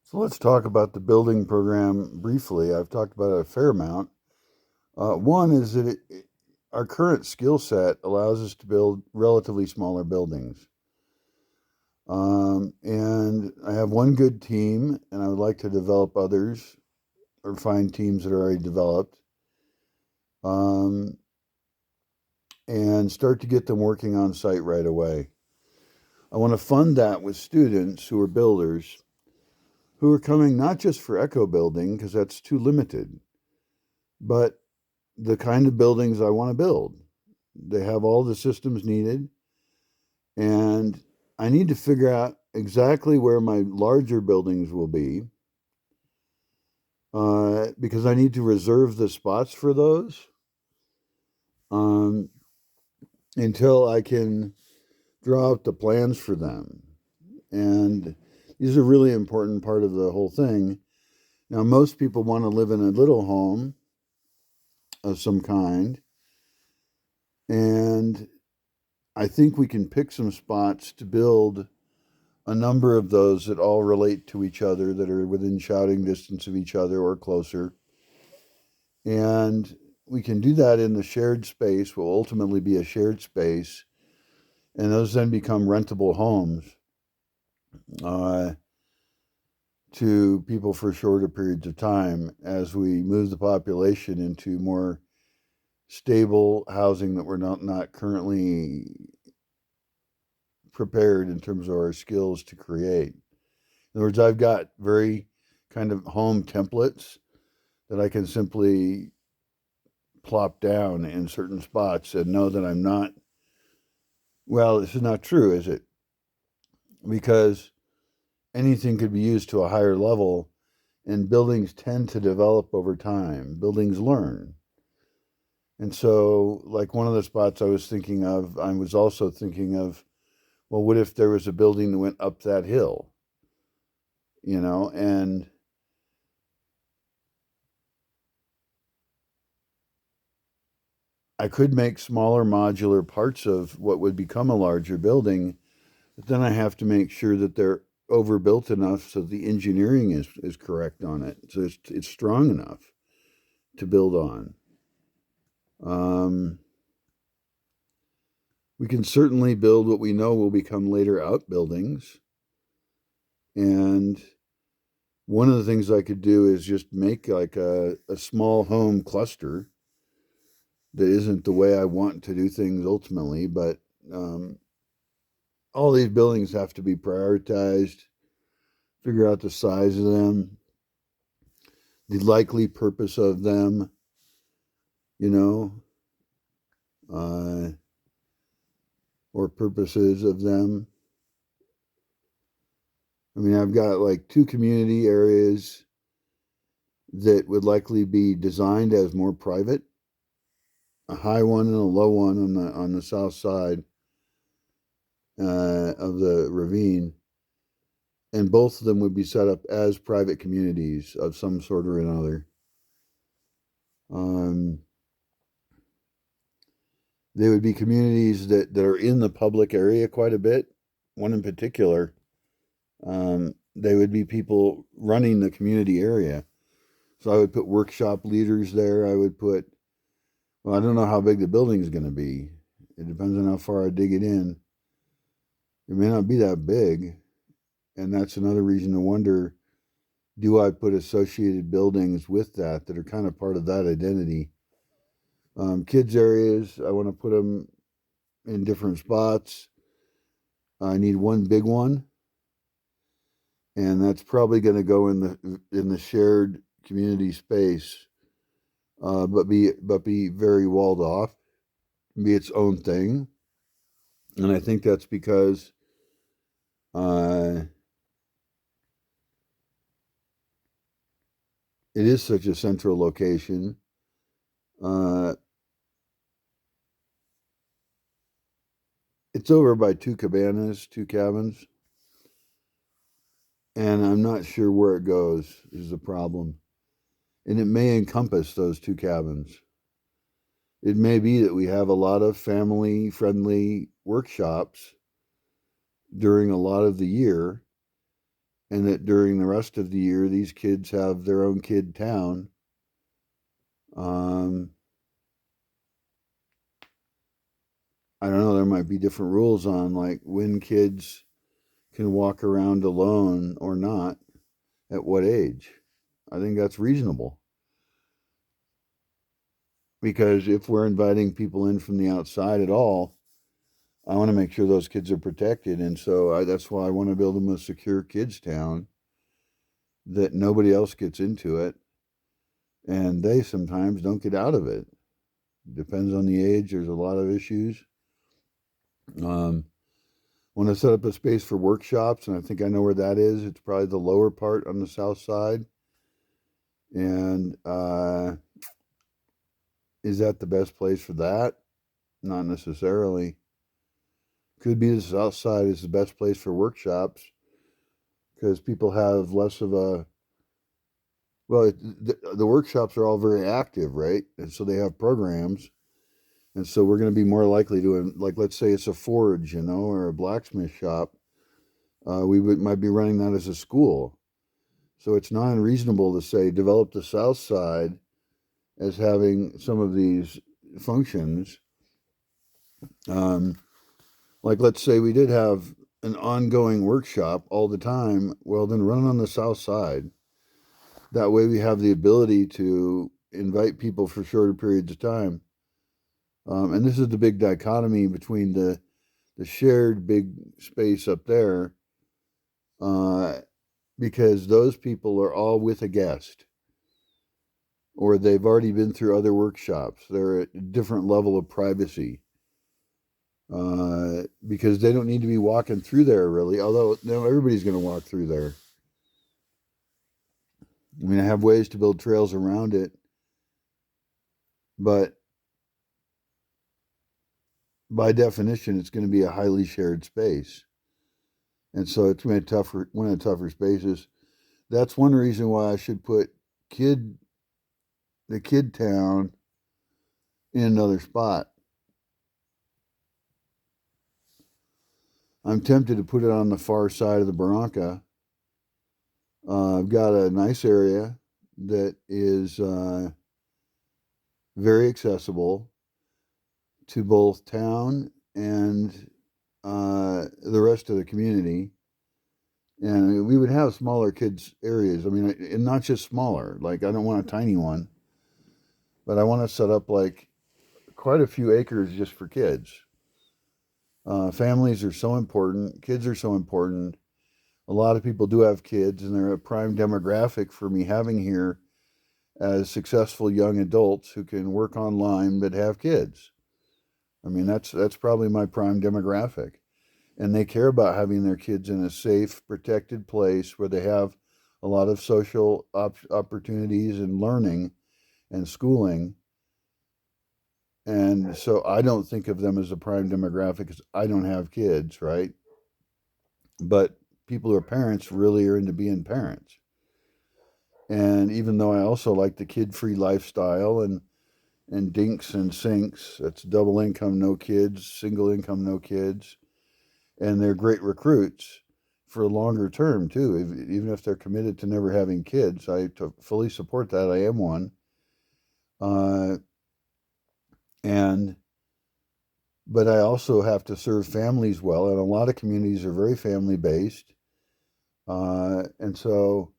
So let's talk about the building program briefly. I've talked about it a fair amount. One is that our current skill set allows us to build relatively smaller buildings. And I have one good team, and I would like to develop others or find teams that are already developed um, and start to get them working on site right away. I want to fund that with students who are builders who are coming not just for eco building, because that's too limited, but the kind of buildings I want to build. They have all the systems needed, and I need to figure out exactly where my larger buildings will be because I need to reserve the spots for those um, until I can draw out the plans for them. And these are a really important part of the whole thing. Now, most people want to live in a little home of some kind, and I think we can pick some spots to build a number of those that all relate to each other, that are within shouting distance of each other or closer. And we can do that in the shared space, will ultimately be a shared space. And those then become rentable homes uh, to people for shorter periods of time as we move the population into more stable housing that we're not currently prepared in terms of our skills to create. In other words, I've got very kind of home templates that I can simply plop down in certain spots and know that I'm not, well, this is not true, is it? Because anything could be used to a higher level, and buildings tend to develop over time. Buildings learn. And so, like one of the spots I was thinking of, I was also thinking of, well, what if there was a building that went up that hill, and I could make smaller modular parts of what would become a larger building, but then I have to make sure that they're overbuilt enough so the engineering is correct on it. So it's strong enough to build on. Um, we can certainly build what we know will become later outbuildings. And one of the things I could do is just make like a small home cluster that isn't the way I want to do things ultimately, but um, all these buildings have to be prioritized, figure out the size of them, the likely purpose of them, you know, uh, or purposes of them. I mean, I've got like two community areas that would likely be designed as more private, a high one and a low one on the south side of the ravine, and both of them would be set up as private communities of some sort or another. Um, they would be communities that are in the public area quite a bit. One in particular, they would be people running the community area. So I would put workshop leaders there. I would put, well, I don't know how big the building is going to be. It depends on how far I dig it in. It may not be that big. And that's another reason to wonder, do I put associated buildings with that are kind of part of that identity? Kids areas, I want to put them in different spots. I need one big one, and that's probably going to go in the shared community space, but be very walled off, be its own thing. And I think that's because uh, it is such a central location. Uh, it's over by two cabanas, two cabins, and I'm not sure where it goes is the problem. And it may encompass those two cabins. It may be that we have a lot of family friendly workshops during a lot of the year, and that during the rest of the year, these kids have their own kid town. Um, I don't know, there might be different rules on like when kids can walk around alone or not, at what age. I think that's reasonable. Because if we're inviting people in from the outside at all, I want to make sure those kids are protected. And so that's why I want to build them a secure kids town that nobody else gets into it. And they sometimes don't get out of it. Depends on the age. There's a lot of issues. Um, want to set up a space for workshops, and I think I know where that is. It's probably the lower part on the south side. And is that the best place for that? Not necessarily. Could be the south side is the best place for workshops because people have less of a well. The workshops are all very active, right? And so they have programs, and so we're going to be more likely to like let's say it's a forge, or a blacksmith shop. Might be running that as a school, so it's not unreasonable to say develop the south side as having some of these functions. Um, like let's say we did have an ongoing workshop all the time. Well, then run it on the south side. That way we have the ability to invite people for shorter periods of time. And this is the big dichotomy between the shared big space up there, uh, because those people are all with a guest or they've already been through other workshops. They're at a different level of privacy because they don't need to be walking through there really, although everybody's going to walk through there. I mean, I have ways to build trails around it, but by definition, it's going to be a highly shared space. And so it's going to be one of the tougher spaces. That's one reason why I should put the kid town in another spot. I'm tempted to put it on the far side of the Barranca. I've got a nice area that is very accessible to both town and the rest of the community. And we would have smaller kids areas. I mean, and not just smaller. Like I don't want a tiny one, but I want to set up like quite a few acres just for kids. Families are so important. Kids are so important. A lot of people do have kids, and they're a prime demographic for me having here as successful young adults who can work online but have kids. I mean, that's probably my prime demographic. And they care about having their kids in a safe, protected place where they have a lot of social opportunities and learning and schooling. And so I don't think of them as a prime demographic because I don't have kids, right? But people who are parents really are into being parents. And even though I also like the kid-free lifestyle and dinks and sinks, that's double income, no kids, single income, no kids, and they're great recruits for a longer term too. Even if they're committed to never having kids, I fully support that. I am one, uh, and but I also have to serve families well, and a lot of communities are very family based, and so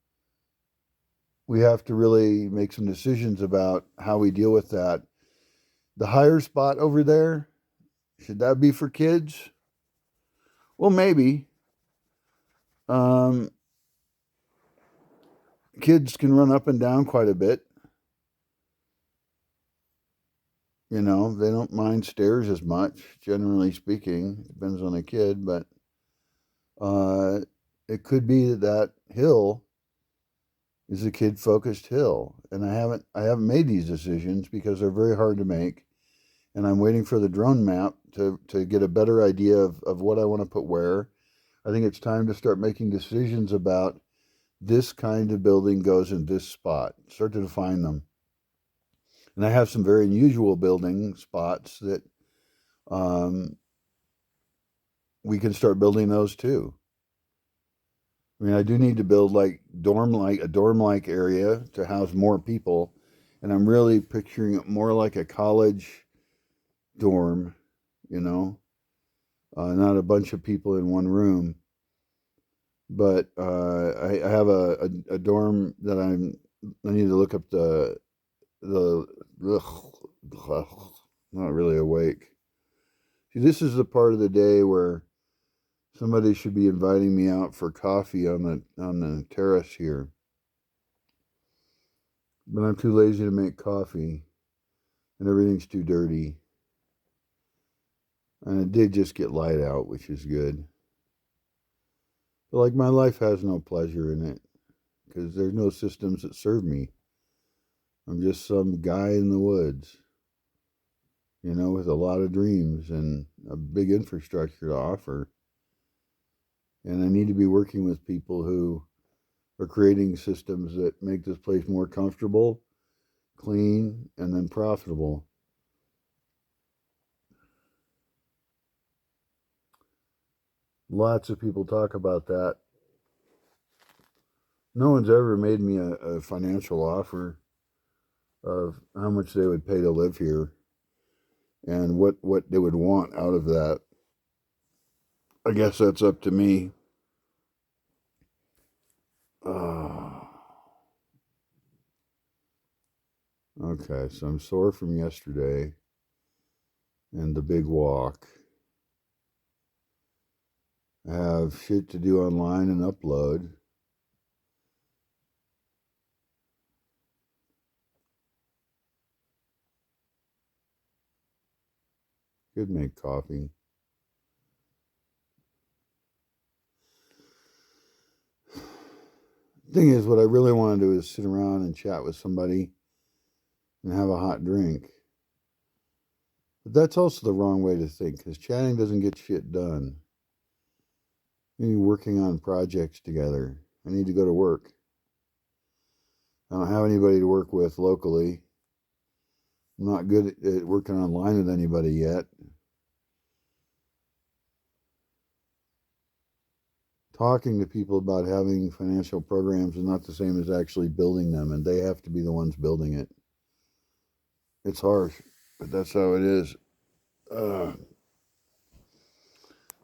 we have to really make some decisions about how we deal with that. The higher spot over there, should that be for kids? Well, maybe. Um, Kids can run up and down quite a bit. They don't mind stairs as much, generally speaking. Depends on the kid, but uh, it could be that hill is a kid-focused hill, and I haven't made these decisions because they're very hard to make, and I'm waiting for the drone map to get a better idea of what I want to put where. I think it's time to start making decisions about this kind of building goes in this spot. Start to define them. And I have some very unusual building spots that um, we can start building those too. I mean, I do need to build like a dorm like area to house more people, and I'm really picturing it more like a college dorm, you know, not a bunch of people in one room, but I have a dorm that I need to look up the ugh, not really awake. See, this is the part of the day where somebody should be inviting me out for coffee on the terrace here. But I'm too lazy to make coffee and everything's too dirty. And it did just get light out, which is good. But like my life has no pleasure in it because there's no systems that serve me. I'm just some guy in the woods, with a lot of dreams and a big infrastructure to offer. And I need to be working with people who are creating systems that make this place more comfortable, clean, and then profitable. Lots of people talk about that. No one's ever made me a financial offer of how much they would pay to live here and what they would want out of that. I guess that's up to me. Uh, okay, so I'm sore from yesterday and the big walk. I have shit to do online and upload. Could make coffee. Thing is, what I really want to do is sit around and chat with somebody and have a hot drink. But that's also the wrong way to think because chatting doesn't get shit done. We need working on projects together. I need to go to work. I don't have anybody to work with locally. I'm not good at working online with anybody yet. Talking to people about having financial programs is not the same as actually building them, and they have to be the ones building it. It's harsh, but that's how it is.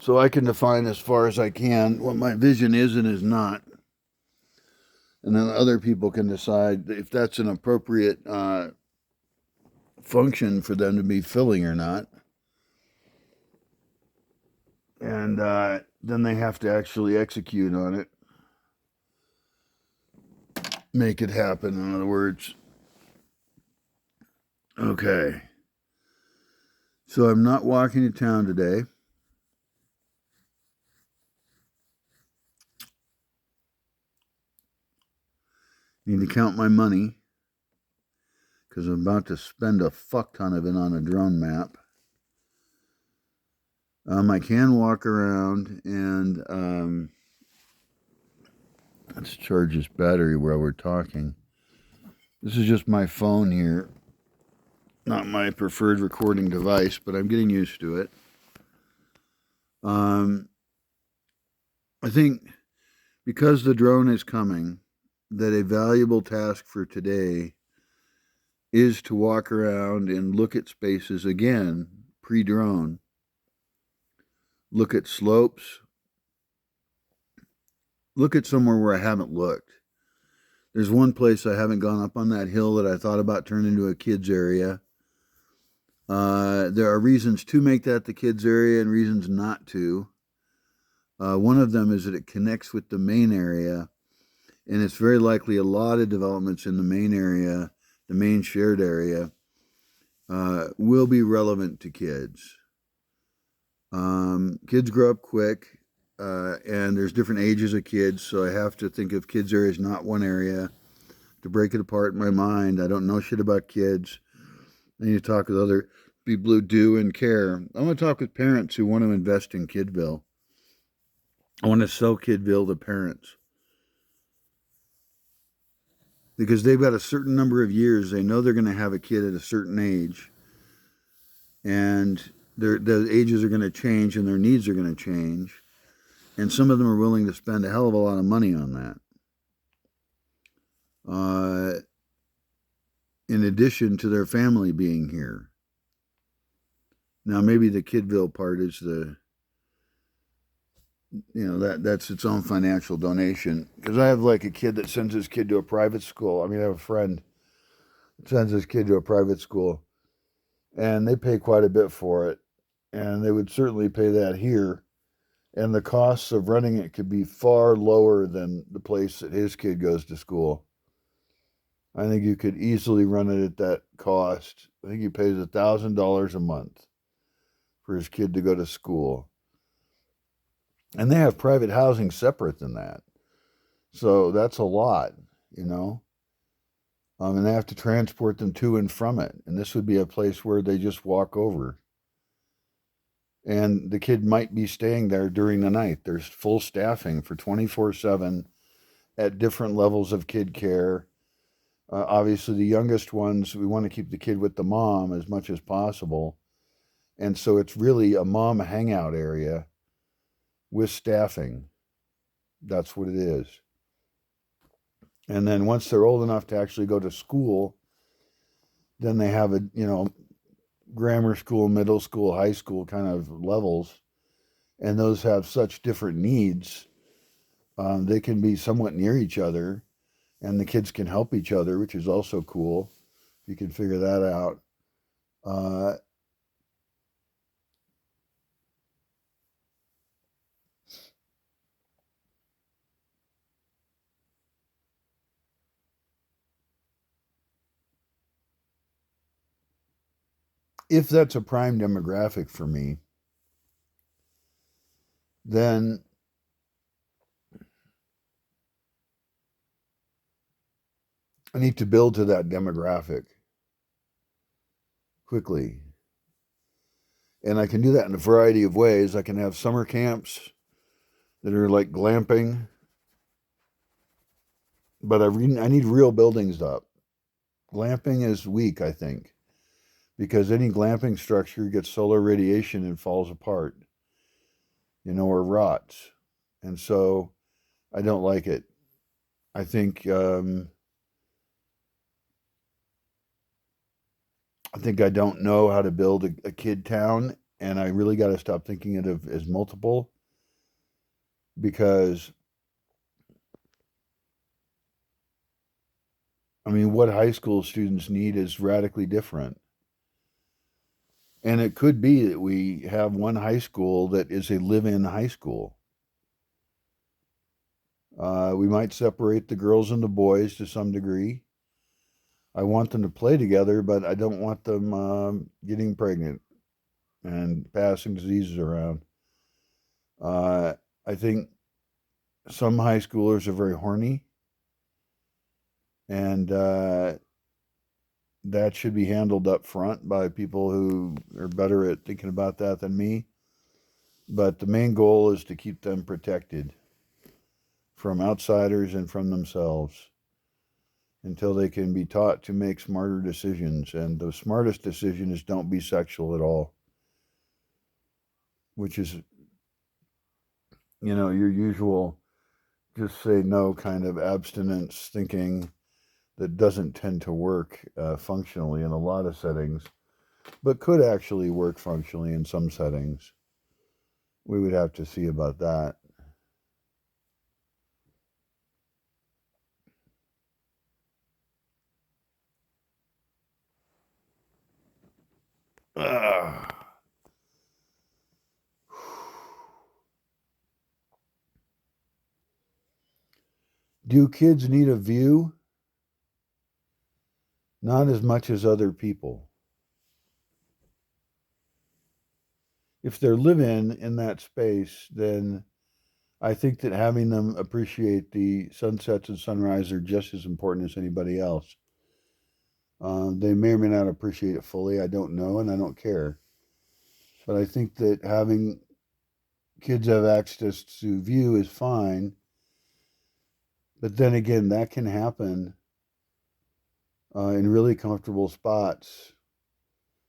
So I can define as far as I can what my vision is and is not. And then other people can decide if that's an appropriate function for them to be filling or not. And then they have to actually execute on it, make it happen, in other words. Okay. So I'm not walking to town today. Need to count my money because I'm about to spend a fuck ton of it on a drone map. I can walk around and let's charge this battery while we're talking. This is just my phone here, not my preferred recording device, but I'm getting used to it. I think because the drone is coming, that a valuable task for today is to walk around and look at spaces again, pre-drone. Look at slopes. Look at somewhere where I haven't looked. There's one place I haven't gone up on that hill that I thought about turning into a kids area. There are reasons to make that the kids area and reasons not to. One of them is that it connects with the main area, and it's very likely a lot of developments in the main area, the main shared area, will be relevant to kids. Kids grow up quick, and there's different ages of kids, so I have to think of kids areas, not one area, to break it apart in my mind. I don't know shit about kids. I need to talk with other people who do and care. I want to talk with parents who want to invest in Kidville. I want to sell Kidville to parents because they've got a certain number of years. They know they're going to have a kid at a certain age, and the ages are going to change and their needs are going to change. And some of them are willing to spend a hell of a lot of money on that. In addition to their family being here. Now, maybe the Kidville part is that's its own financial donation. Because I have like a kid that sends his kid to a private school. I mean, I have a friend that sends his kid to a private school, and they pay quite a bit for it. And they would certainly pay that here. And the costs of running it could be far lower than the place that his kid goes to school. I think you could easily run it at that cost. I think he pays $1,000 a month for his kid to go to school. And they have private housing separate than that. So that's a lot, you know. And they have to transport them to and from it. And this would be a place where they just walk over. And the kid might be staying there during the night. There's full staffing for 24/7 at different levels of kid care. Obviously, the youngest ones, we want to keep the kid with the mom as much as possible. And so it's really a mom hangout area with staffing. That's what it is. And then once they're old enough to actually go to school, then they have grammar school, middle school, high school kind of levels. And those have such different needs. They can be somewhat near each other, and the kids can help each other, which is also cool. You can figure that out. If that's a prime demographic for me, then I need to build to that demographic quickly. And I can do that in a variety of ways. I can have summer camps that are like glamping, but I need real buildings up. Glamping is weak, I think, because any glamping structure gets solar radiation and falls apart, or rots. And so I don't like it. I think I don't know how to build a kid town, and I really got to stop thinking of it as multiple, because I mean, what high school students need is radically different. And it could be that we have one high school that is a live-in high school. We might separate the girls and the boys to some degree. I want them to play together, but I don't want them getting pregnant and passing diseases around. I think some high schoolers are very horny, and that should be handled up front by people who are better at thinking about that than me. But the main goal is to keep them protected from outsiders and from themselves until they can be taught to make smarter decisions. And the smartest decision is don't be sexual at all, which is, your usual just say no kind of abstinence thinking that doesn't tend to work functionally in a lot of settings, but could actually work functionally in some settings. We would have to see about that. Ugh. Do kids need a view? Not as much as other people. If they're living in that space, then I think that having them appreciate the sunsets and sunrise are just as important as anybody else. They may or may not appreciate it fully. I don't know, and I don't care. But I think that having kids have access to view is fine. But then again, that can happen in really comfortable spots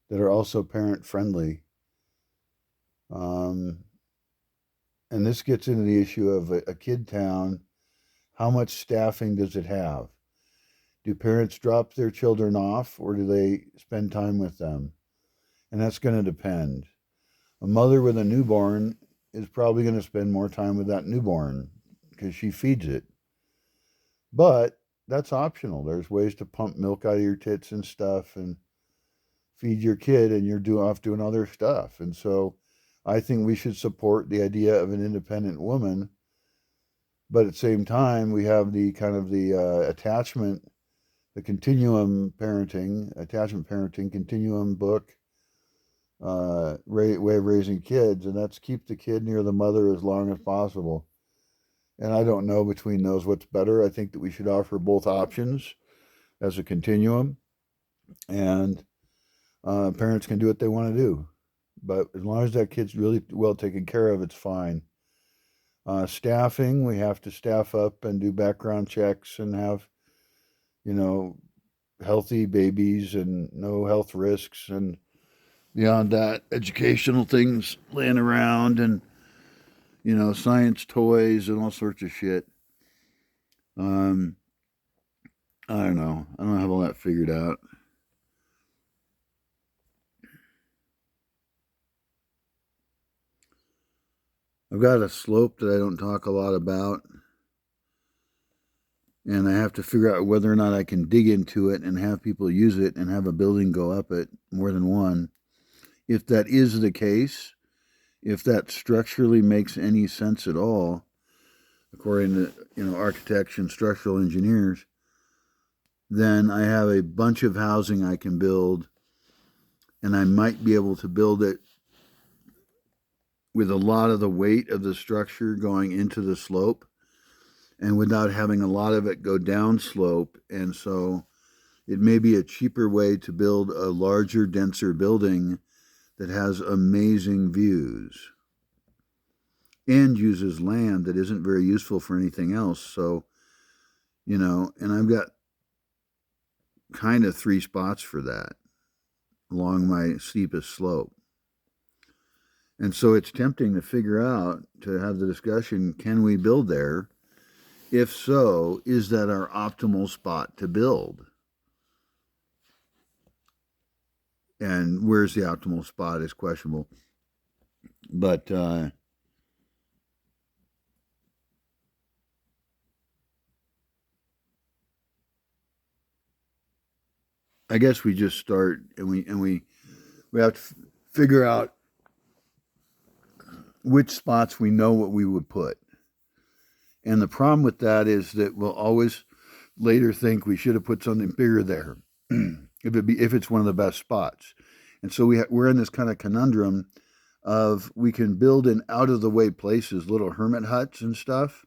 that are also parent friendly. Um, and this gets into the issue of a kid town. How much staffing does it have? Do parents drop their children off or do they spend time with them? And that's going to depend. A mother with a newborn is probably going to spend more time with that newborn because she feeds it. But that's optional. There's ways to pump milk out of your tits and stuff and feed your kid, and you're off doing other stuff. And so I think we should support the idea of an independent woman. But at the same time, we have the kind of the attachment, the continuum parenting, attachment parenting continuum book way of raising kids, and that's keep the kid near the mother as long as possible. And I don't know between those what's better. I think that we should offer both options as a continuum, and parents can do what they want to do. But as long as that kid's really well taken care of, it's fine. Staffing, we have to staff up and do background checks and have, you know, healthy babies and no health risks, and beyond that, educational things laying around, and science toys and all sorts of shit. Um, I don't know. I don't have all that figured out. I've got a slope that I don't talk a lot about, and I have to figure out whether or not I can dig into it and have people use it and have a building go up it, more than one. If that is the case, if that structurally makes any sense at all, according to architects and structural engineers, then I have a bunch of housing I can build, and I might be able to build it with a lot of the weight of the structure going into the slope and without having a lot of it go down slope. And so it may be a cheaper way to build a larger, denser building that has amazing views and uses land that isn't very useful for anything else. So, and I've got kind of 3 spots for that along my steepest slope. And so it's tempting to figure out, to have the discussion, can we build there? If so, is that our optimal spot to build? And where's the optimal spot is questionable. But I guess we just start, and we have to figure out which spots we know what we would put. And the problem with that is that we'll always later think we should have put something bigger there if it's one of the best spots. And so we're in this kind of conundrum of we can build in out of the way places, little hermit huts and stuff,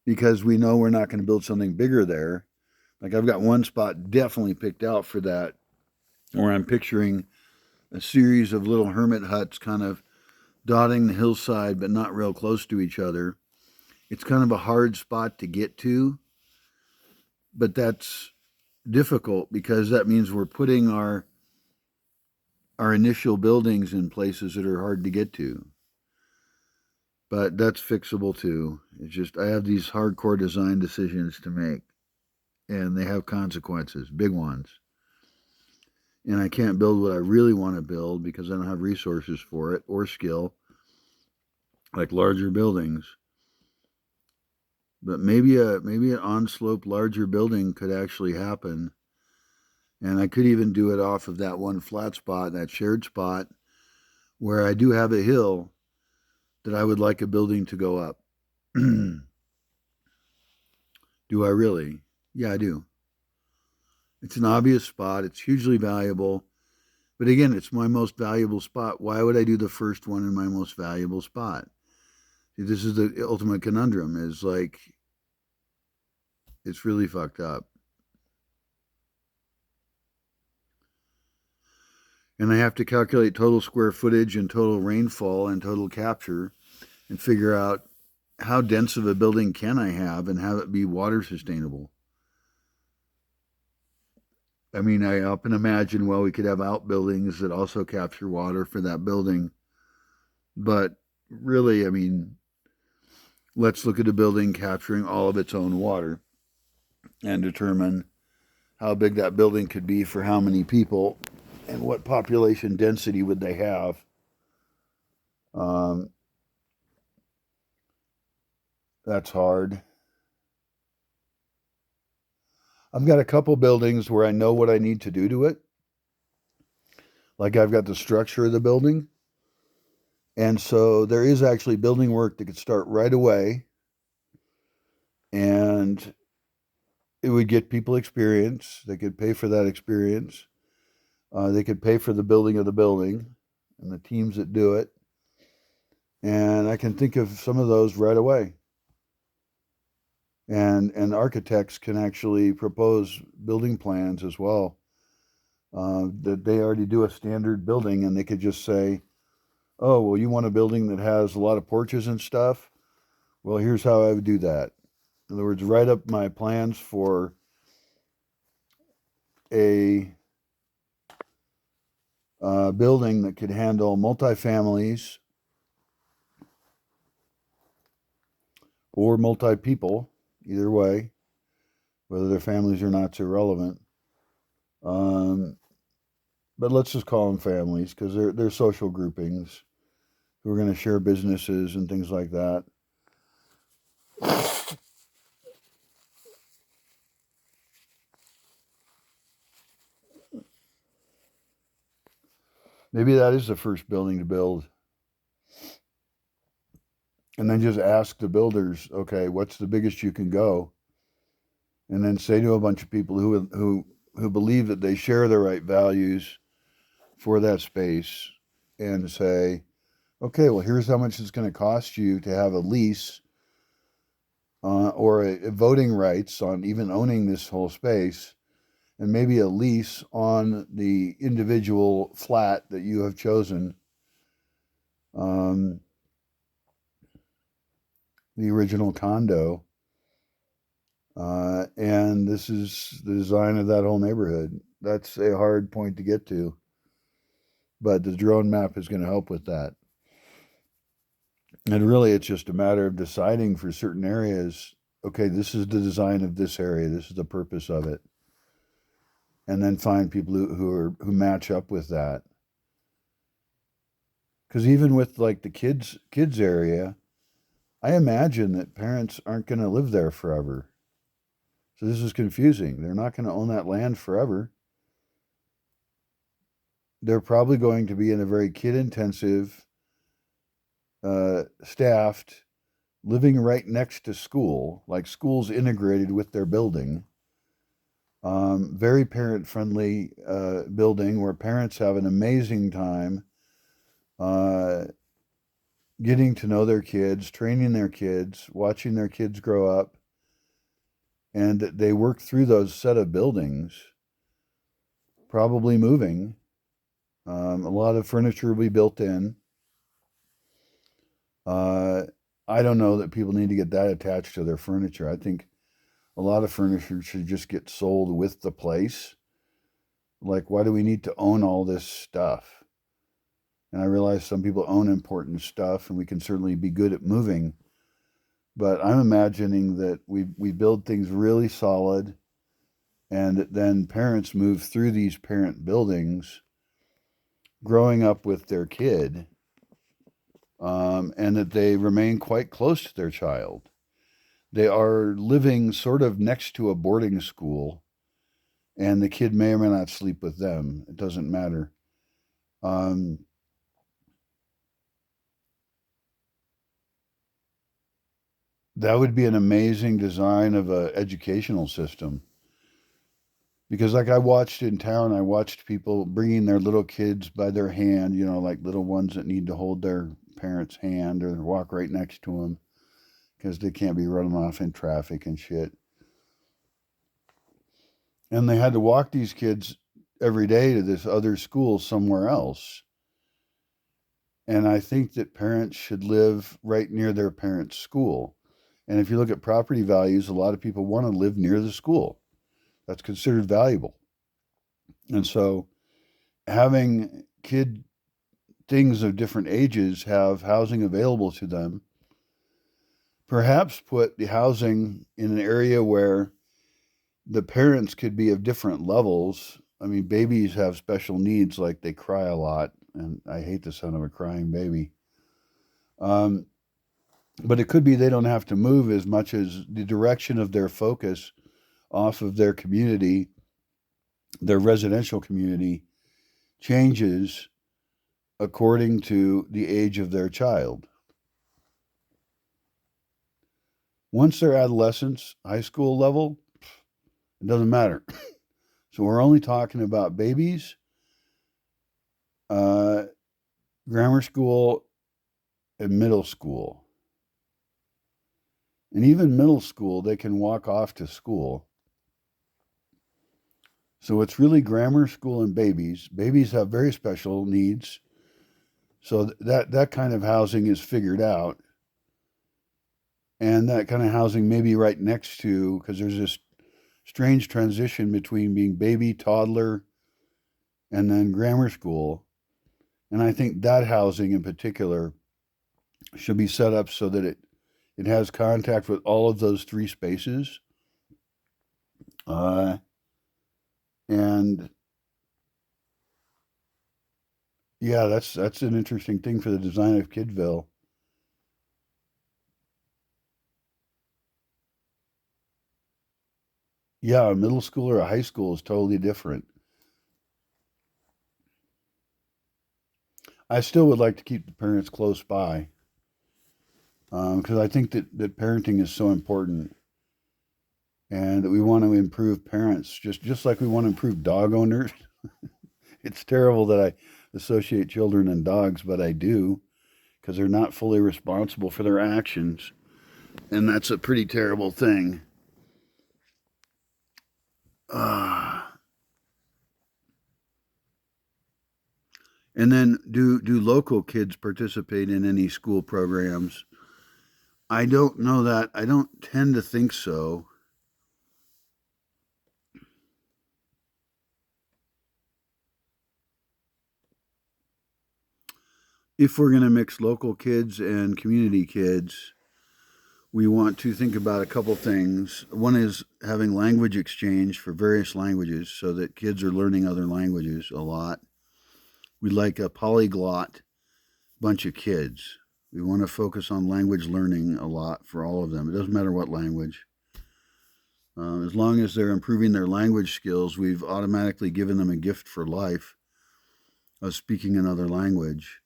because we know we're not going to build something bigger there. Like I've got one spot definitely picked out for that, where I'm picturing a series of little hermit huts kind of dotting the hillside but not real close to each other. It's kind of a hard spot to get to, but that's difficult because that means we're putting our initial buildings in places that are hard to get to. But that's fixable too. It's just I have these hardcore design decisions to make, and they have consequences, big ones. And I can't build what I really want to build because I don't have resources for it or skill, like larger buildings. But maybe an on-slope larger building could actually happen. And I could even do it off of that one flat spot, that shared spot, where I do have a hill that I would like a building to go up. Do I really? Yeah, I do. It's an obvious spot. It's hugely valuable. But again, it's my most valuable spot. Why would I do the first one in my most valuable spot? See, this is the ultimate conundrum, is like, it's really fucked up. And I have to calculate total square footage and total rainfall and total capture and figure out how dense of a building can I have and have it be water sustainable. I mean, I often imagine, well, we could have outbuildings that also capture water for that building. But really, I mean, let's look at a building capturing all of its own water and determine how big that building could be for how many people and what population density would they have. Um, that's hard. I've got a couple buildings where I know what I need to do to it. Like I've got the structure of the building. And so there is actually building work that could start right away, and it would get people experience. They could pay for that experience. They could pay for the building of the building and the teams that do it. And I can think of some of those right away. And architects can actually propose building plans as well. That they already do a standard building, and they could just say, "Oh, well, you want a building that has a lot of porches and stuff? Well, here's how I would do that." In other words, write up my plans for a building that could handle multi-families or multi-people, either way, whether they're families or not's irrelevant. Um, but let's just call them families because they're social groupings who are going to share businesses and things like that. Maybe that is the first building to build. And then just ask the builders, okay, what's the biggest you can go? And then say to a bunch of people who believe that they share the right values for that space, and say, okay, well, here's how much it's going to cost you to have a lease or a voting rights on even owning this whole space, and maybe a lease on the individual flat that you have chosen, the original condo. And this is the design of that whole neighborhood. That's a hard point to get to, but the drone map is going to help with that. And really, it's just a matter of deciding for certain areas, okay, this is the design of this area, this is the purpose of it. And then find people who match up with that. Because even with like the kids area, I imagine that parents aren't going to live there forever. So this is confusing. They're not going to own that land forever. They're probably going to be in a very kid intensive, staffed, living right next to school, like school's integrated with their building. Very parent friendly building where parents have an amazing time uh, getting to know their kids, training their kids, watching their kids grow up. And they work through those set of buildings, probably moving. A lot of furniture will be built in. I don't know that people need to get that attached to their furniture. I think a lot of furniture should just get sold with the place. Like, why do we need to own all this stuff? And I realize some people own important stuff, and we can certainly be good at moving. But I'm imagining that we build things really solid, and then parents move through these parent buildings, growing up with their kid, and that they remain quite close to their child. They are living sort of next to a boarding school, and the kid may or may not sleep with them. It doesn't matter. Um, that would be an amazing design of an educational system. Because, like I watched in town, I watched people bringing their little kids by their hand, like little ones that need to hold their parents' hand or walk right next to them because they can't be running off in traffic and shit. And they had to walk these kids every day to this other school somewhere else. And I think that parents should live right near their parents' school. And if you look at property values, a lot of people want to live near the school. That's considered valuable. And so having things of different ages have housing available to them. Perhaps put the housing in an area where the parents could be of different levels. I mean, babies have special needs, like they cry a lot, and I hate the sound of a crying baby. Um, but it could be they don't have to move as much as the direction of their focus off of their community, their residential community, changes according to the age of their child. Once they're adolescents, high school level, it doesn't matter. So we're only talking about babies, uh, grammar school, and middle school. And even middle school, they can walk off to school. So it's really grammar school and babies. Babies have very special needs. So that kind of housing is figured out. And that kind of housing may be right next to, because there's this strange transition between being baby, toddler, and then grammar school. And I think that housing in particular should be set up so that it has contact with all of those three spaces. And yeah, that's an interesting thing for the design of Kidville. Yeah, a middle school or a high school is totally different. I still would like to keep the parents close by because I think that parenting is so important and that we want to improve parents just like we want to improve dog owners. It's terrible that I associate children and dogs, but I do because they're not fully responsible for their actions. And that's a pretty terrible thing. Uh, and then do local kids participate in any school programs? I don't know that. I don't tend to think so. If we're going to mix local kids and community kids, we want to think about a couple things. One is having language exchange for various languages so that kids are learning other languages a lot. We like a polyglot bunch of kids. We want to focus on language learning a lot for all of them. It doesn't matter what language. As long as they're improving their language skills, we've automatically given them a gift for life of speaking another language,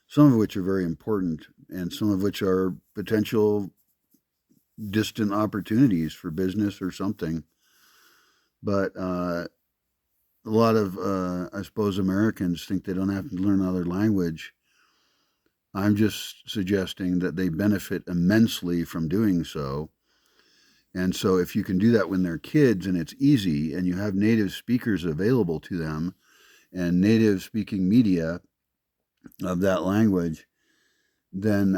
some of which are very important and some of which are potential distant opportunities for business or something. But a lot of, I suppose, Americans think they don't have to learn another language. I'm just suggesting that they benefit immensely from doing so. And so if you can do that when they're kids and it's easy and you have native speakers available to them and native speaking media of that language, then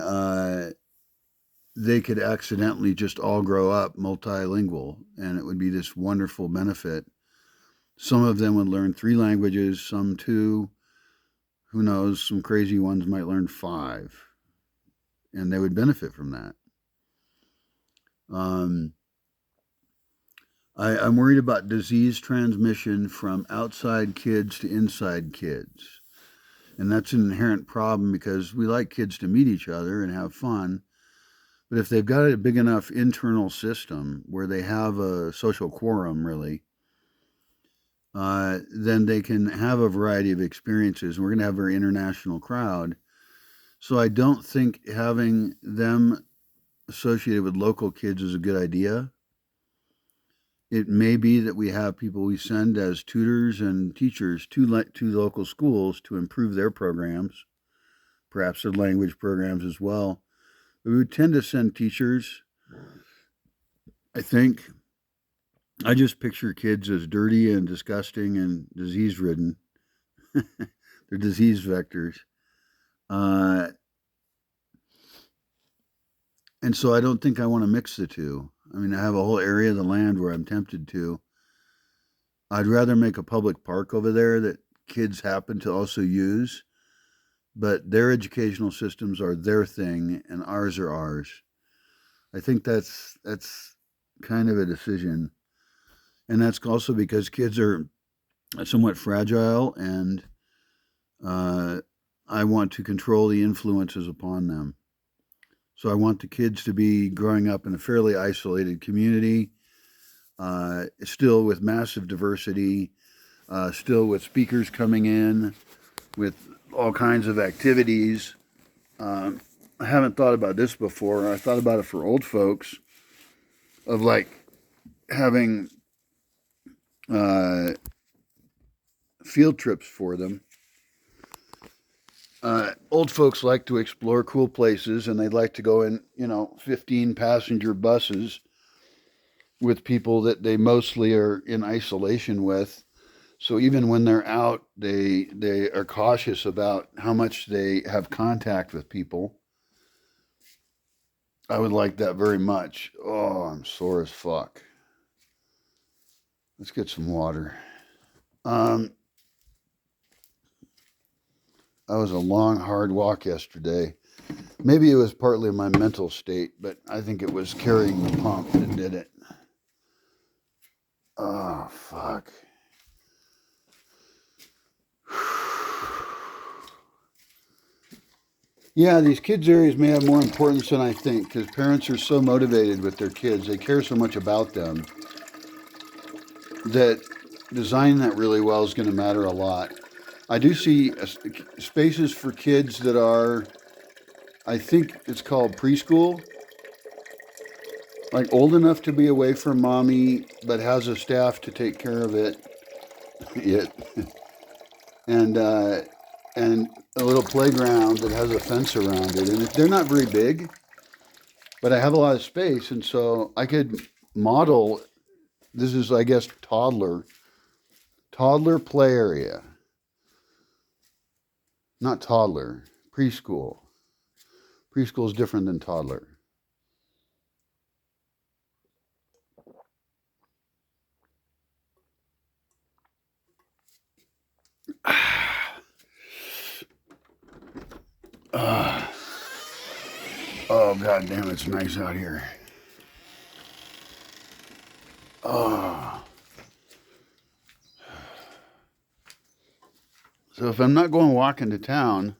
they could accidentally just all grow up multilingual and it would be this wonderful benefit. Some of them would learn 3 languages, some 2. Who knows? Some crazy ones might learn 5, and they would benefit from that. I'm worried about disease transmission from outside kids to inside kids. And that's an inherent problem because we like kids to meet each other and have fun. But if they've got a big enough internal system where they have a social quorum, really, then they can have a variety of experiences. We're going to have a very international crowd. So I don't think having them associated with local kids is a good idea. It may be that we have people we send as tutors and teachers to local schools to improve their programs, perhaps their language programs as well. But we would tend to send teachers. I think I just picture kids as dirty and disgusting and disease ridden. They're disease vectors. And so I don't think I want to mix the two. I mean, I have a whole area of the land where I'm tempted to. I'd rather make a public park over there that kids happen to also use but their educational systems are their thing and ours are ours. I think that's kind of a decision. And that's also because kids are somewhat fragile, and uh, I want to control the influences upon them. So I want the kids to be growing up in a fairly isolated community, still with massive diversity, still with speakers coming in, with all kinds of activities. I haven't thought about this before. I thought about it for old folks, of like having uh, field trips for them. Old folks like to explore cool places, and they like to go in, 15 passenger buses with people that they mostly are in isolation with. So even when they're out, they are cautious about how much they have contact with people. I would like that very much. Oh, I'm sore as fuck. Let's get some water. Um, that was a long, hard walk yesterday. Maybe it was partly my mental state, but I think it was carrying the pump that did it. Oh, fuck. Yeah, these kids' areas may have more importance than I think, because parents are so motivated with their kids. They care so much about them that designing that really well is going to matter a lot. I do see spaces for kids that are, I think it's called preschool, like old enough to be away from mommy, but has a staff to take care of it. It and and a little playground that has a fence around it, and they're not very big, but I have a lot of space, and so I could model. This is, I guess, toddler play area, not toddler, preschool. Preschool is different than toddler. Uh, oh, god damn, it's nice out here. Oh. So if I'm not going walking to town,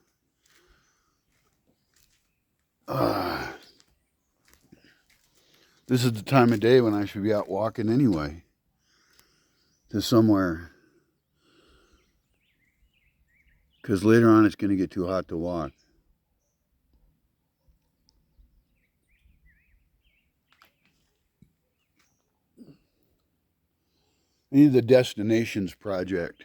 this is the time of day when I should be out walking anyway, to somewhere. Because later on it's going to get too hot to walk. I need the Destinations Project.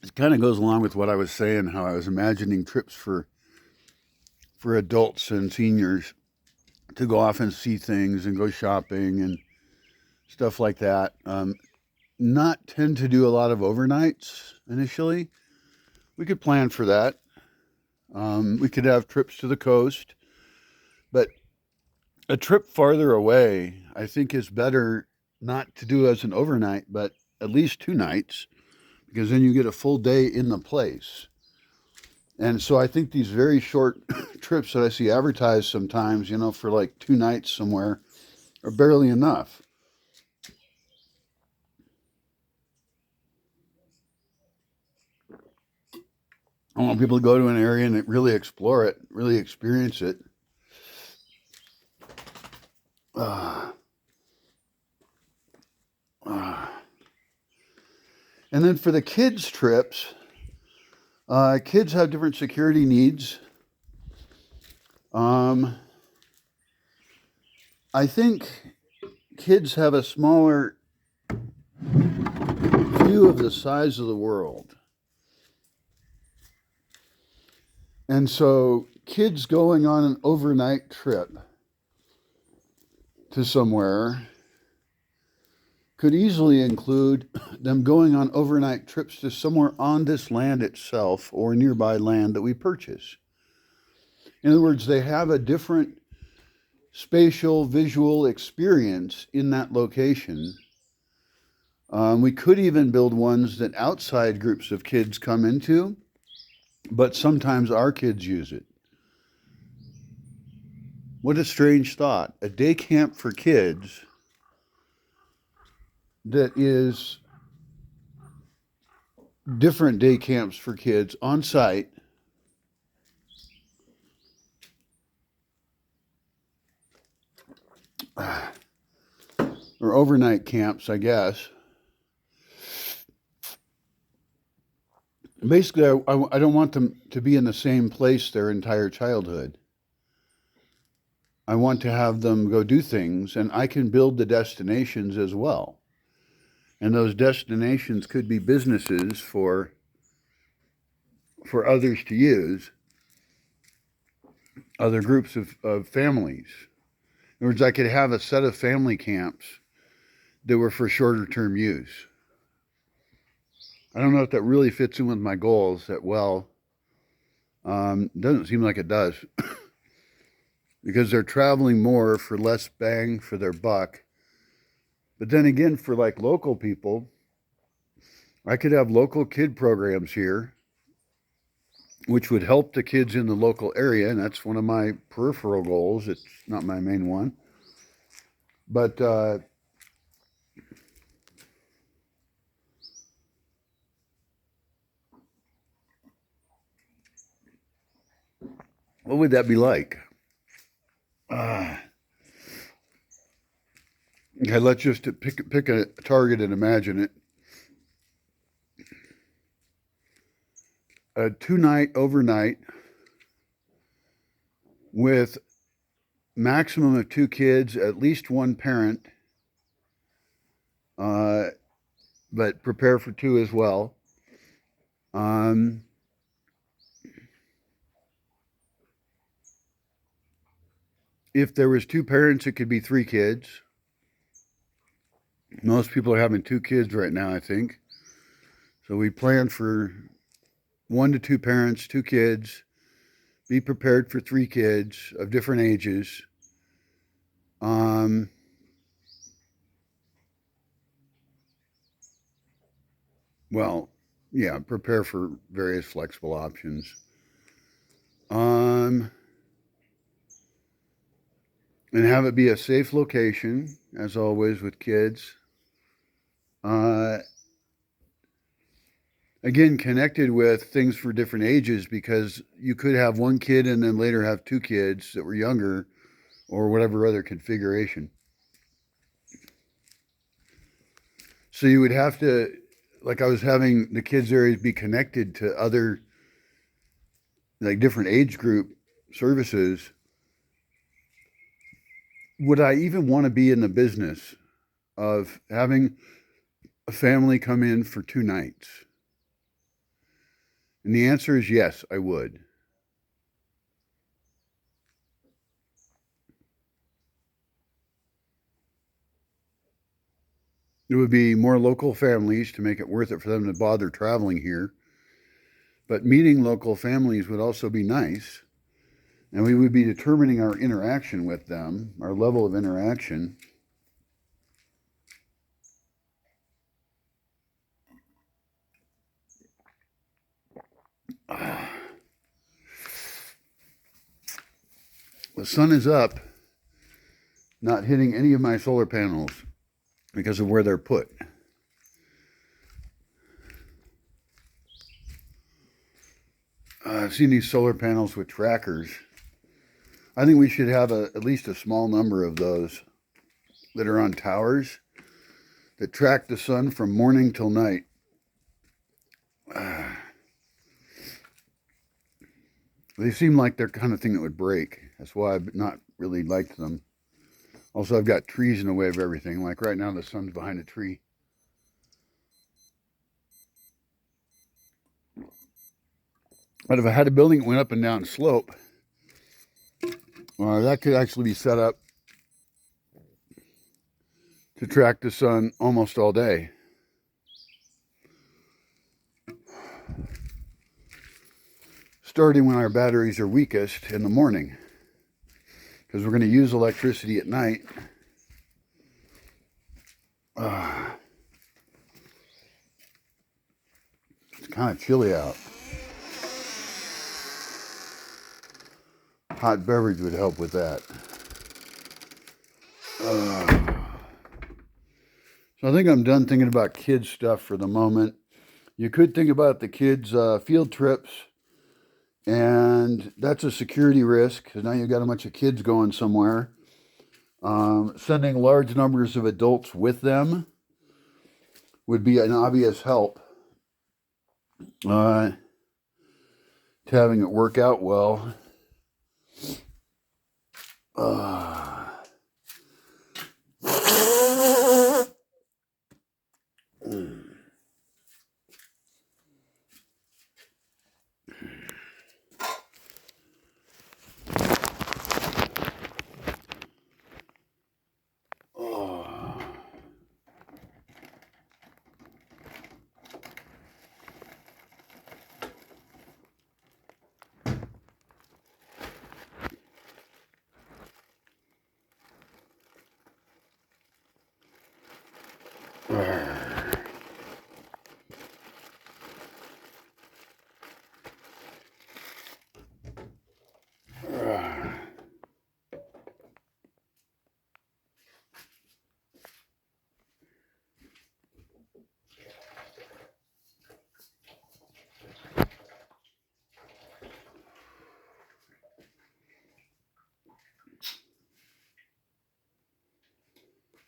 It kind of goes along with what I was saying, how I was imagining trips for adults and seniors to go off and see things and go shopping and stuff like that. Not tend to do a lot of overnights initially. We could plan for that. We could have trips to the coast, but a trip farther away, I think, is better not to do as an overnight, but at least 2 nights, because then you get a full day in the place. And so I think these very short trips that I see advertised sometimes, for like 2 nights somewhere, are barely enough. I want people to go to an area and really explore it, really experience it. Uh, uh. And then for the kids' trips, kids have different security needs. I think kids have a smaller view of the size of the world. And so kids going on an overnight trip to somewhere could easily include them going on overnight trips to somewhere on this land itself or nearby land that we purchase. In other words, they have a different spatial visual experience in that location We could even build ones that outside groups of kids come into, but sometimes our kids use it. What a strange thought. A day camp for kids that is different day camps for kids on site, or overnight camps, I guess. Basically, I don't want them to be in the same place their entire childhood. I want to have them go do things, and I can build the destinations as well. And those destinations could be businesses for others to use, other groups of families. In other words, I could have a set of family camps that were for shorter term use. I don't know if that really fits in with my goals that well. Doesn't seem like it does. Because they're traveling more for less bang for their buck. But then again, for like local people, I could have local kid programs here, which would help the kids in the local area, and that's one of my peripheral goals. It's not my main one. But what would that be like? Okay, let's just pick a target and imagine it. A 2-night overnight with maximum of 2 kids, at least 1 parent, but prepare for 2 as well. If there was 2 parents, it could be 3 kids. Most people are having 2 kids right now, I think. So we plan for 1 to 2 parents, 2 kids. Be prepared for 3 kids of different ages. Well, yeah, prepare for various flexible options. And have it be a safe location, as always with kids. Again, connected with things for different ages, because you could have 1 kid and then later have 2 kids that were younger, or whatever other configuration. So you would have to, like I was having the kids areas be connected to other, like different age group services. Would I even want to be in the business of having a family come in for 2 nights? And the answer is yes, I would. It would be more local families to make it worth it for them to bother traveling here. But meeting local families would also be nice. And we would be determining our interaction with them, our level of interaction. The sun is up, not hitting any of my solar panels because of where they're put. I've seen these solar panels with trackers. I think we should have at least a small number of those that are on towers that track the sun from morning till night. They seem like they're the kind of thing that would break. That's why I've not really liked them. Also, I've got trees in the way of everything. Like right now, the sun's behind a tree. But if I had a building that went up and down slope, that could actually be set up to track the sun almost all day. Starting when our batteries are weakest in the morning, because we're going to use electricity at night. kind of chilly out. Hot beverage would help with that. So I think I'm done thinking about kids stuff for the moment. You could think about the kids' field trips, and that's a security risk because now you've got a bunch of kids going somewhere. Sending large numbers of adults with them would be an obvious help to having it work out well.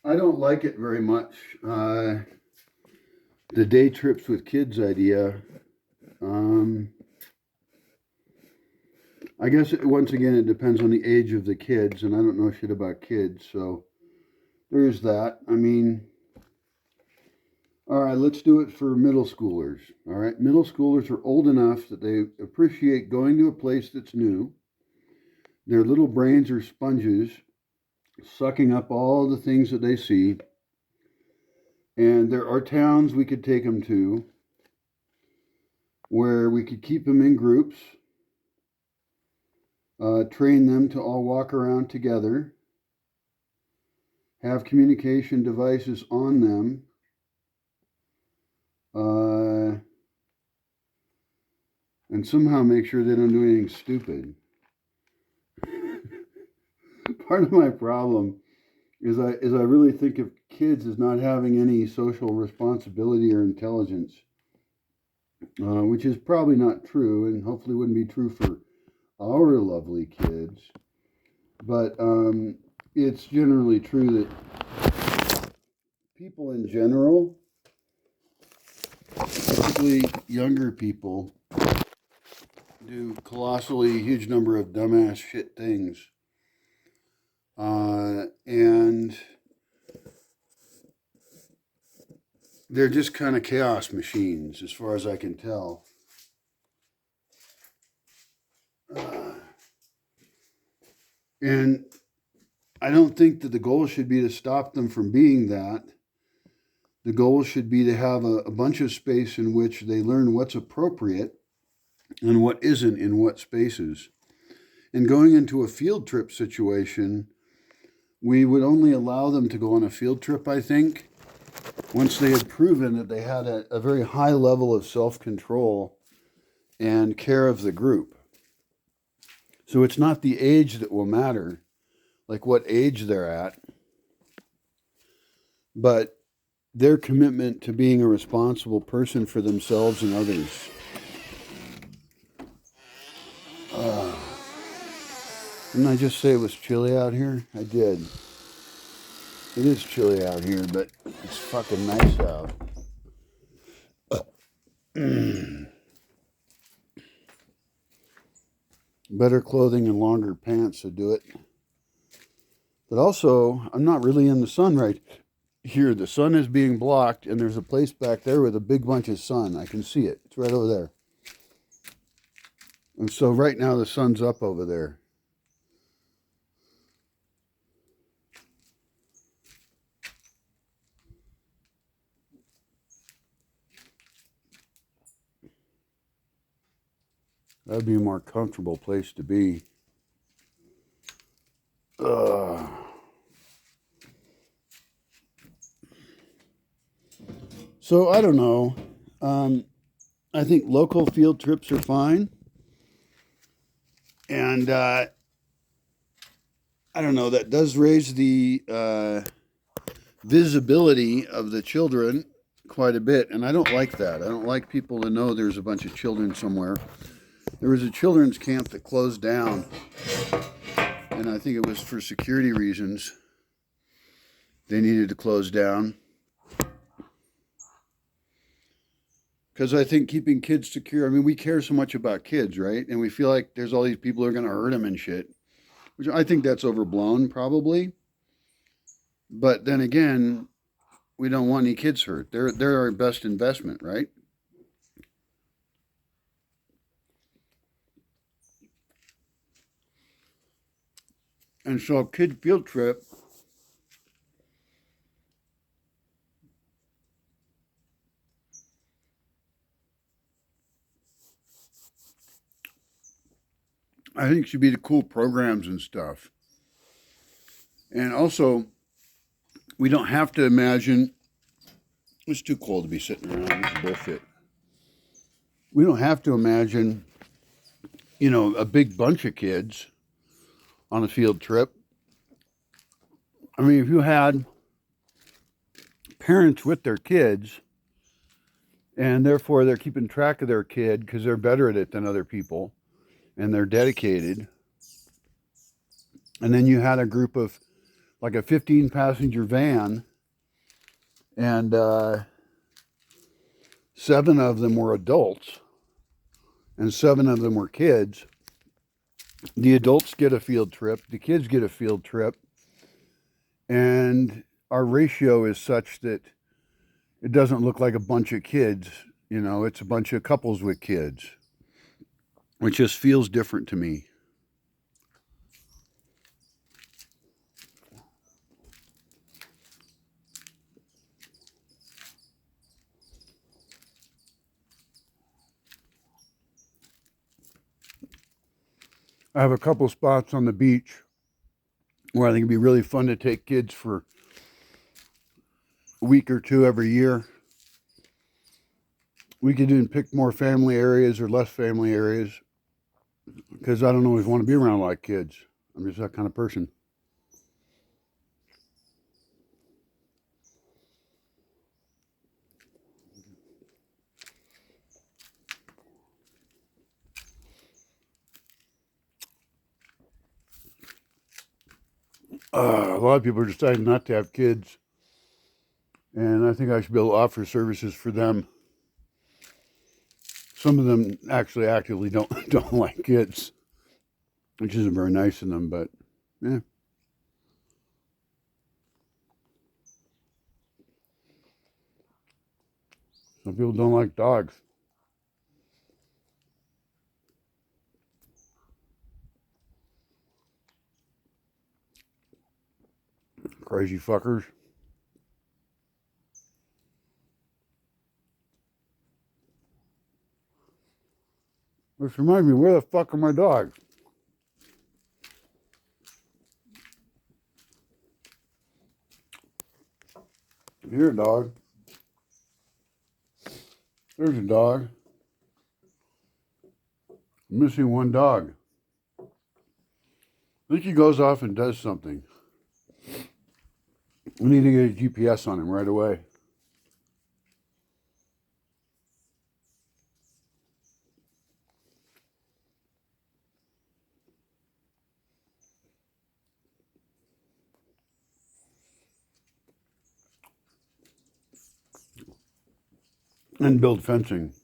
I don't like it very much. The day trips with kids idea. I guess once again it depends on the age of the kids, and I don't know shit about kids, so there's that. I mean, all right, let's do it for middle schoolers. All right, middle schoolers are old enough that they appreciate going to a place that's new. Their little brains are sponges, sucking up all the things that they see. And there are towns we could take them to where we could keep them in groups, train them to all walk around together, have communication devices on them, and somehow make sure they don't do anything stupid. Part of my problem is I really think of kids as not having any social responsibility or intelligence, which is probably not true, and hopefully wouldn't be true for our lovely kids. But it's generally true that people in general, particularly younger people, do colossally huge number of dumbass shit things. And they're just kind of chaos machines, as far as I can tell. And I don't think that the goal should be to stop them from being that. The goal should be to have a bunch of space in which they learn what's appropriate and what isn't in what spaces. And going into a field trip situation, we would only allow them to go on a field trip, I think, once they had proven that they had a very high level of self-control and care of the group. So it's not the age that will matter, like what age they're at, but their commitment to being a responsible person for themselves and others. Didn't I just say it was chilly out here? I did. It is chilly out here, but it's fucking nice out. Better clothing and longer pants to do it. But also, I'm not really in the sun right here. The sun is being blocked, and there's a place back there with a big bunch of sun. I can see it. It's right over there. And so right now the sun's up over there. That'd be a more comfortable place to be. So I don't know. I think local field trips are fine. And I don't know, that does raise the visibility of the children quite a bit. And I don't like that. I don't like people to know there's a bunch of children somewhere. There was a children's camp that closed down, and I think it was for security reasons. They needed to close down. Because I think keeping kids secure, I mean, we care so much about kids, right? And we feel like there's all these people who are going to hurt them and shit, which I think that's overblown, probably. But then again, we don't want any kids hurt. They're our best investment, right? And so, a kid field trip, I think, should be the cool programs and stuff. And also, we don't have to imagine it's too cold to be sitting around. This is bullshit. We don't have to imagine, a big bunch of kids on a field trip. I mean, if you had parents with their kids, and therefore they're keeping track of their kid because they're better at it than other people, and they're dedicated. And then you had a group of, like a 15-passenger van, and 7 of them were adults, and 7 of them were kids. The adults get a field trip, the kids get a field trip, and our ratio is such that it doesn't look like a bunch of kids, it's a bunch of couples with kids, which just feels different to me. I have a couple spots on the beach where I think it'd be really fun to take kids for a week or 2 every year. We could even pick more family areas or less family areas, because I don't always want to be around a lot of kids. I'm just that kind of person. A lot of people are deciding not to have kids, and I think I should be able to offer services for them. Some of them actually actively don't like kids, which isn't very nice of them, but yeah. Some people don't like dogs. Crazy fuckers. Which reminds me, where the fuck are my dogs? Here, dog. There's a dog. I'm missing one dog. I think he goes off and does something. We need to get a GPS on him right away. And build fencing.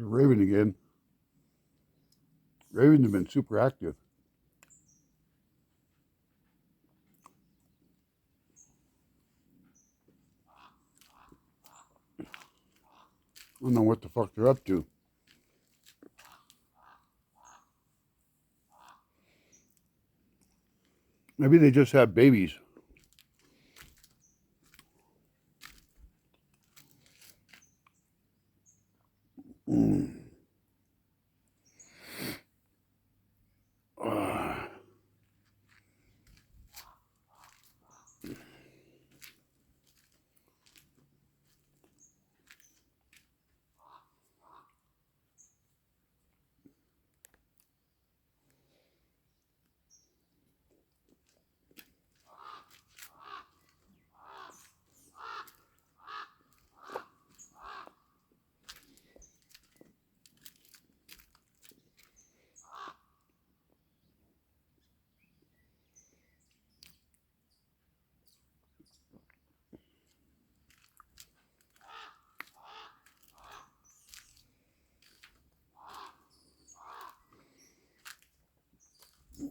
raven again. Ravens have been super active. I don't know what the fuck they're up to. Maybe they just have babies. Mm.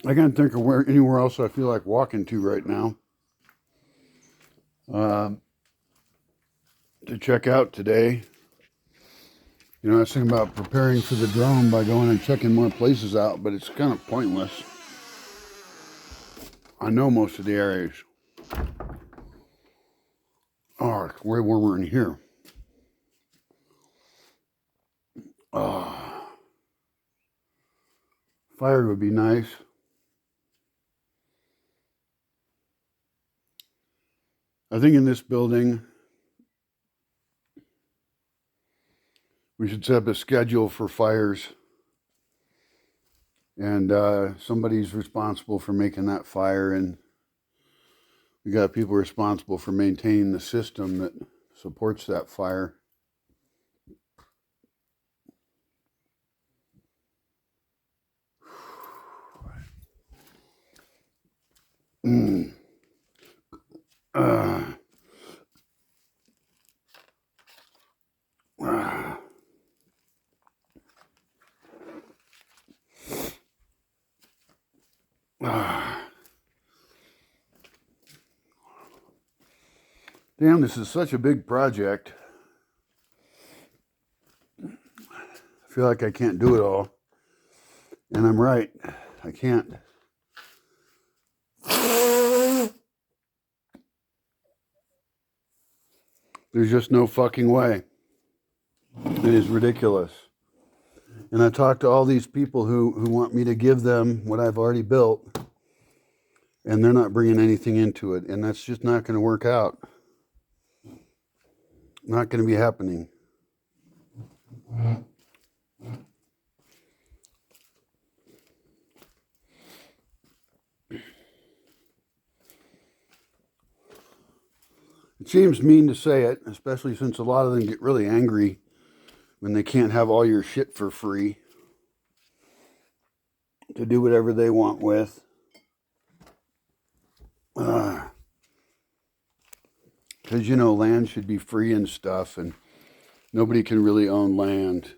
I can't think of anywhere else I feel like walking to right now. To check out today. You know, I was thinking about preparing for the drone by going and checking more places out, but it's kind of pointless. I know most of the areas. Oh, it's way warmer in here. Fire would be nice. I think in this building, we should set up a schedule for fires. And somebody's responsible for making that fire, and we got people responsible for maintaining the system that supports that fire. Mm. Uh. Damn, this is such a big project. I feel like I can't do it all. And I'm right. I can't. There's just no fucking way. It is ridiculous. And I talked to all these people who want me to give them what I've already built, and they're not bringing anything into it. And that's just not going to work out. Not going to be happening. It seems mean to say it, especially since a lot of them get really angry when they can't have all your shit for free to do whatever they want with. Because, you know, land should be free and stuff, and nobody can really own land.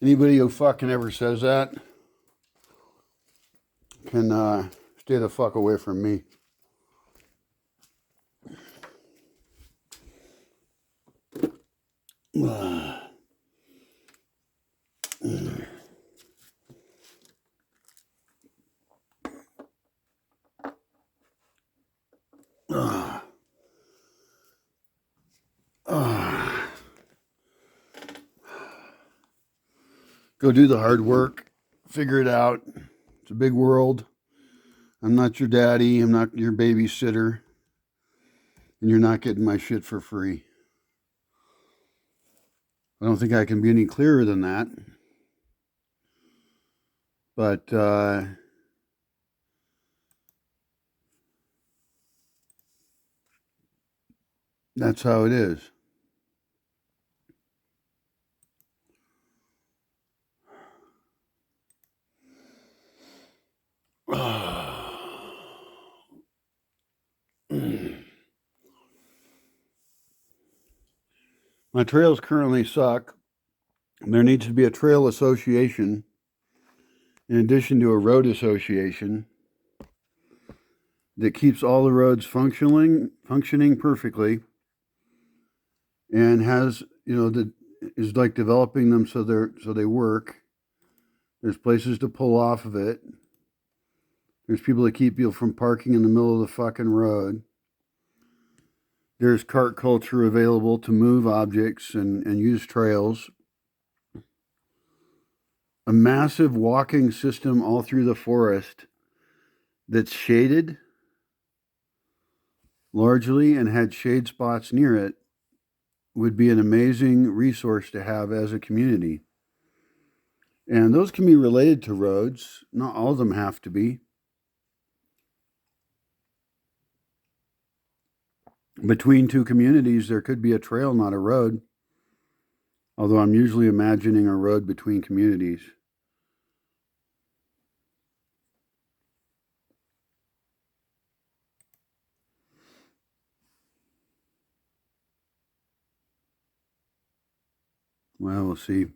Anybody who fucking ever says that can stay the fuck away from me. Go do the hard work. Figure it out. It's a big world. I'm not your daddy. I'm not your babysitter. And you're not getting my shit for free. I don't think I can be any clearer than that. But that's how it is. My trails currently suck. There needs to be a trail association in addition to a road association that keeps all the roads functioning perfectly, and has, is like developing them so they work. There's places to pull off of it. There's people that keep you from parking in the middle of the fucking road. There's cart culture available to move objects and use trails. A massive walking system all through the forest that's shaded largely and had shade spots near it would be an amazing resource to have as a community. And those can be related to roads. Not all of them have to be. Between two communities, there could be a trail, not a road. Although I'm usually imagining a road between communities. Well, we'll see.